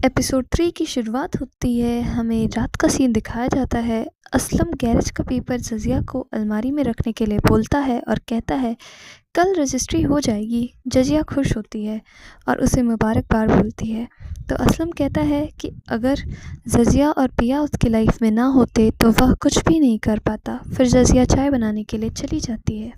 Episode 3 की शुरुआत होती है। हमें रात का सीन दिखाया जाता है। असलम गैरेज का पेपर जजिया को अलमारी में रखने के लिए बोलता है और कहता है कल रजिस्ट्री हो जाएगी। जजिया खुश होती है और उसे मुबारकबाद बोलती है। तो असलम कहता है कि अगर जजिया और पिया उसकी लाइफ में ना होते तो वह कुछ भी नहीं कर पाता। फिर जजिया चाय बनाने के लिए चली जाती है।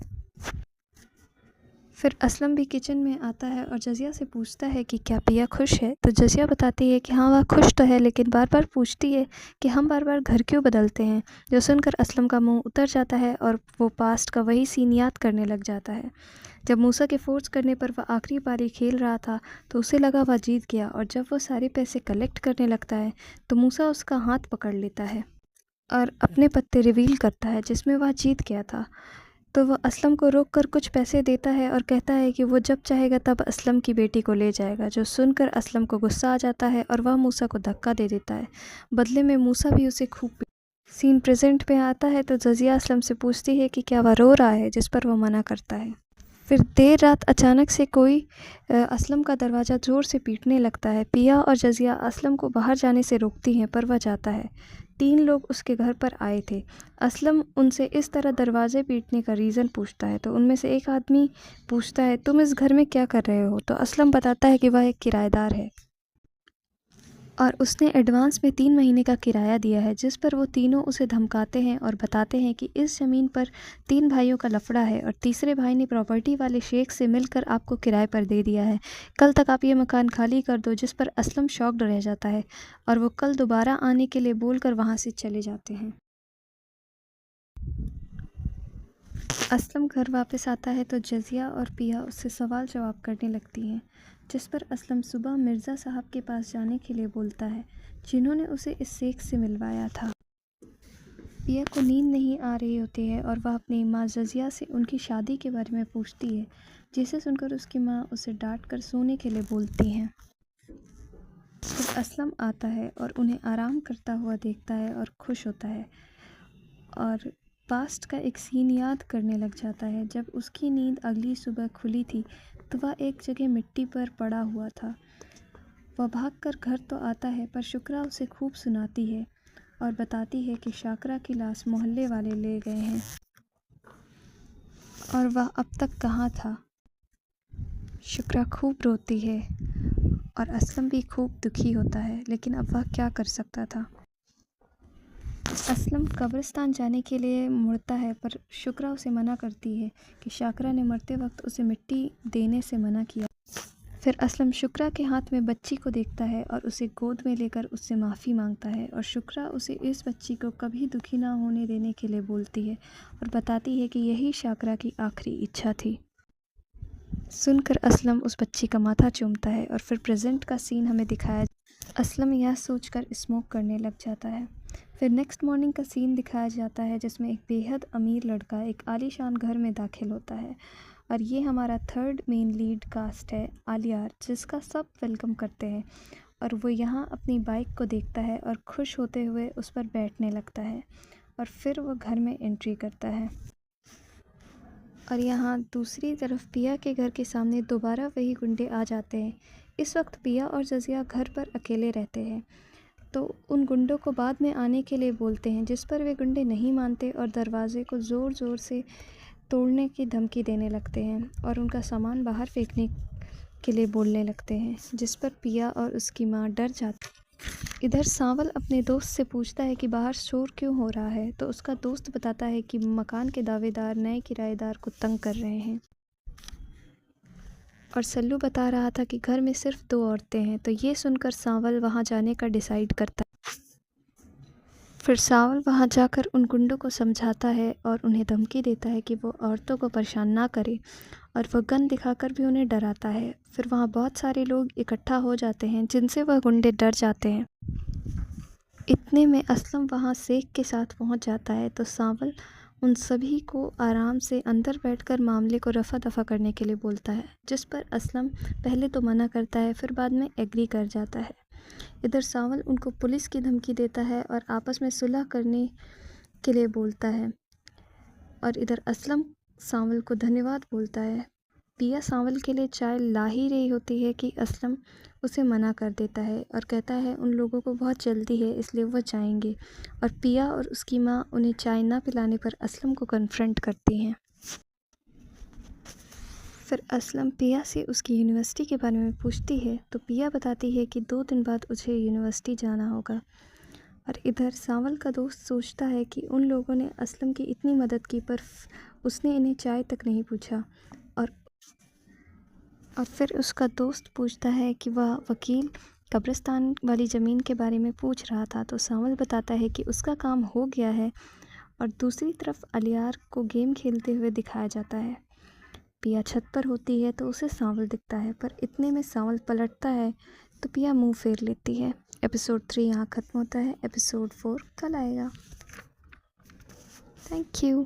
फिर असलम भी किचन में आता है और जजिया से पूछता है कि क्या पिया खुश है। तो जजिया बताती है कि हाँ वह खुश तो है, लेकिन बार बार पूछती है कि हम बार बार घर क्यों बदलते हैं। जो सुनकर असलम का मुंह उतर जाता है और वो पास्ट का वही सीन याद करने लग जाता है। जब मूसा के फोर्स करने पर वह आखिरी पारी खेल रहा था तो उसे लगा वह जीत गया, और जब वो सारे पैसे कलेक्ट करने लगता है तो मूसा उसका हाथ पकड़ लेता है और अपने पत्ते रिवील करता है जिसमें वह जीत गया था। तो वह असलम को रोक कर कुछ पैसे देता है और कहता है कि वो जब चाहेगा तब असलम की बेटी को ले जाएगा। जो सुनकर असलम को गुस्सा आ जाता है और वह मूसा को धक्का दे देता है। बदले में मूसा भी उसे खूब सीन प्रेजेंट पे आता है तो जजिया असलम से पूछती है कि क्या वह रो रहा है, जिस पर वह मना करता है। फिर देर रात अचानक से कोई असलम का दरवाज़ा ज़ोर से पीटने लगता है। पिया और जजिया असलम को बाहर जाने से रोकती हैं पर वह जाता है। 3 लोग उसके घर पर आए थे। असलम उनसे इस तरह दरवाज़े पीटने का रीज़न पूछता है तो उनमें से एक आदमी पूछता है तुम इस घर में क्या कर रहे हो। तो असलम बताता है कि वह एक किराएदार है और उसने एडवांस में 3 महीने का किराया दिया है, जिस पर वो तीनों उसे धमकाते हैं और बताते हैं कि इस ज़मीन पर 3 भाइयों का लफड़ा है और तीसरे भाई ने प्रॉपर्टी वाले शेख से मिलकर आपको किराए पर दे दिया है। कल तक आप ये मकान खाली कर दो। जिस पर असलम शॉक्ड रह जाता है और वो कल दोबारा आने के लिए बोलकर वहाँ से चले जाते हैं। असलम घर वापस आता है तो जजिया और पिया उससे सवाल जवाब करने लगती हैं, जिस पर असलम सुबह मिर्ज़ा साहब के पास जाने के लिए बोलता है जिन्होंने उसे इस शेख से मिलवाया था। पिया को नींद नहीं आ रही होती है और वह अपनी माँ जजिया से उनकी शादी के बारे में पूछती है, जिसे सुनकर उसकी माँ उसे डांट कर सोने के लिए बोलती हैं। फिर असलम आता है और उन्हें आराम करता हुआ देखता है और खुश होता है और पास्ट का एक सीन याद करने लग जाता है। जब उसकी नींद अगली सुबह खुली थी तो वह एक जगह मिट्टी पर पड़ा हुआ था। वह भागकर घर तो आता है पर शुक्रा उसे खूब सुनाती है और बताती है कि शाकरा की लाश मोहल्ले वाले ले गए हैं और वह अब तक कहाँ था। शुक्रा खूब रोती है और असलम भी खूब दुखी होता है, लेकिन अब वह क्या कर सकता था। असलम कब्रिस्तान जाने के लिए मुड़ता है पर शुक्रा उसे मना करती है कि शाकरा ने मरते वक्त उसे मिट्टी देने से मना किया। फिर असलम शुक्रा के हाथ में बच्ची को देखता है और उसे गोद में लेकर उससे माफ़ी मांगता है और शुक्रा उसे इस बच्ची को कभी दुखी ना होने देने के लिए बोलती है और बताती है कि यही शाकरा की आखिरी इच्छा थी। सुनकर असलम उस बच्ची का माथा चूमता है और फिर प्रेजेंट का सीन हमें दिखाया। असलम यह सोचकर स्मोक करने लग जाता है। फिर नेक्स्ट मॉर्निंग का सीन दिखाया जाता है जिसमें एक बेहद अमीर लड़का एक आलीशान घर में दाखिल होता है और ये हमारा 3rd मेन लीड कास्ट है आलिया, जिसका सब वेलकम करते हैं और वो यहाँ अपनी बाइक को देखता है और खुश होते हुए उस पर बैठने लगता है और फिर वो घर में एंट्री करता है। और यहाँ दूसरी तरफ पिया के घर के सामने दोबारा वही गुंडे आ जाते हैं। इस वक्त पिया और जजिया घर पर अकेले रहते हैं तो उन गुंडों को बाद में आने के लिए बोलते हैं, जिस पर वे गुंडे नहीं मानते और दरवाजे को ज़ोर ज़ोर से तोड़ने की धमकी देने लगते हैं और उनका सामान बाहर फेंकने के लिए बोलने लगते हैं, जिस पर पिया और उसकी माँ डर जाती। इधर सांवल अपने दोस्त से पूछता है कि बाहर शोर क्यों हो रहा है तो उसका दोस्त बताता है कि मकान के दावेदार नए किराएदार को तंग कर रहे हैं। और सल्लू बता रहा था कि घर में सिर्फ 2 औरतें हैं। तो ये सुनकर सांवल वहाँ जाने का डिसाइड करता है। फिर सांवल वहाँ जाकर उन गुंडों को समझाता है और उन्हें धमकी देता है कि वो औरतों को परेशान ना करे और वह गन दिखाकर भी उन्हें डराता है। फिर वहाँ बहुत सारे लोग इकट्ठा हो जाते हैं जिनसे वह गुंडे डर जाते हैं। इतने में असलम वहाँ शेख के साथ पहुँच जाता है तो सांवल उन सभी को आराम से अंदर बैठकर मामले को रफ़ा दफ़ा करने के लिए बोलता है, जिस पर असलम पहले तो मना करता है फिर बाद में एग्री कर जाता है। इधर सांवल उनको पुलिस की धमकी देता है और आपस में सुलह करने के लिए बोलता है और इधर असलम सांवल को धन्यवाद बोलता है पिया सांवल के लिए चाय ला ही रही होती है कि असलम उसे मना कर देता है और कहता है उन लोगों को बहुत जल्दी है इसलिए वह जाएंगे, और पिया और उसकी माँ उन्हें चाय ना पिलाने पर असलम को कन्फ्रंट करती हैं। फिर असलम पिया से उसकी यूनिवर्सिटी के बारे में पूछती है तो पिया बताती है कि 2 दिन बाद उसे यूनिवर्सिटी जाना होगा। और इधर सांवल का दोस्त सोचता है कि उन लोगों ने असलम की इतनी मदद की पर उसने इन्हें चाय तक नहीं पूछा। और फिर उसका दोस्त पूछता है कि वह वकील कब्रिस्तान वाली ज़मीन के बारे में पूछ रहा था, तो सांवल बताता है कि उसका काम हो गया है। और दूसरी तरफ अलियार को गेम खेलते हुए दिखाया जाता है। पिया छत पर होती है तो उसे सांवल दिखता है, पर इतने में सांवल पलटता है तो पिया मुंह फेर लेती है। एपिसोड 3 यहाँ ख़त्म होता है। एपिसोड 4 कल आएगा। Thank you.